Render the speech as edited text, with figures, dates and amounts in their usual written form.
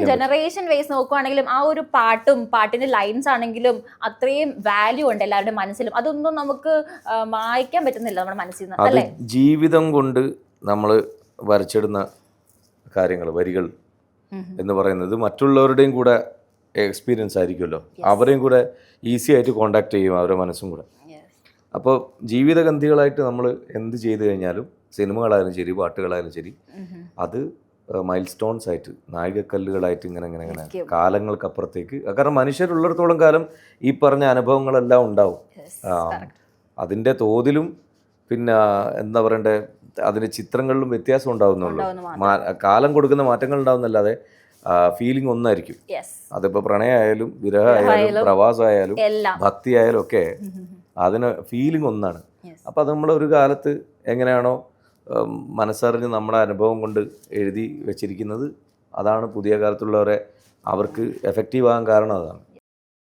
Generation vice നോക്കുവാണെങ്കിലും ആ ഒരു പാട്ടും പാട്ടിന്റെ ലൈൻസ് ആണെങ്കിലും അത്രയും വാല്യൂ ഉണ്ട് എല്ലാവരുടെ മനസ്സിലും. അതൊന്നും നമുക്ക് മായ്ക്കാൻ പറ്റുന്നില്ല നമ്മുടെ മനസ്സിൽ നിന്ന്, അല്ലേ? ജീവിതം കൊണ്ട് നമ്മൾ വരച്ചിടുന്ന കാര്യങ്ങൾ, വരികൾ എന്ന് പറയുന്നത് മറ്റുള്ളവരുടെയും കൂടെ എക്സ്പീരിയൻസ് ആയിരിക്കുമല്ലോ. അവരെയും കൂടെ ഈസി ആയിട്ട് കോണ്ടാക്ട് ചെയ്യും, അവരുടെ മനസ്സും കൂടെ. അപ്പോൾ ജീവിതഗന്ധികളായിട്ട് നമ്മൾ എന്ത് ചെയ്തു കഴിഞ്ഞാലും, സിനിമകളായാലും ശരി, പാട്ടുകളായാലും ശരി, അത് മൈൽ സ്റ്റോൺസ് ആയിട്ട്, നാഴികക്കല്ലുകളായിട്ട് ഇങ്ങനെ കാലങ്ങൾക്കപ്പുറത്തേക്ക്. കാരണം മനുഷ്യരുള്ളിടത്തോളം കാലം ഈ പറഞ്ഞ അനുഭവങ്ങളെല്ലാം ഉണ്ടാവും. അതിൻ്റെ തോതിലും പിന്നെ എന്താ പറയണ്ടേ, അതിൻ്റെ ചിത്രങ്ങളിലും വ്യത്യാസം ഉണ്ടാവുന്നുള്ളൂ. കാലം കൊടുക്കുന്ന മാറ്റങ്ങൾ ഉണ്ടാവുന്നല്ലാതെ ഫീലിംഗ് ഒന്നായിരിക്കും. അതിപ്പോൾ പ്രണയമായാലും വിരഹമായാലും പ്രവാസമായാലും ഭക്തിയായാലും ഒക്കെ അതിന് ഫീലിംഗ് ഒന്നാണ്. അപ്പോൾ അത് നമ്മൾ ഒരു കാലത്ത് എങ്ങനെയാണോ മനസ്സറിഞ്ഞ് നമ്മുടെ അനുഭവം കൊണ്ട് എഴുതി വെച്ചിരിക്കുന്നത്, അതാണ് പുതിയ കാലത്തുള്ളവരെ അവർക്ക് എഫക്റ്റീവ് ആകാൻ കാരണം. അതാണ്.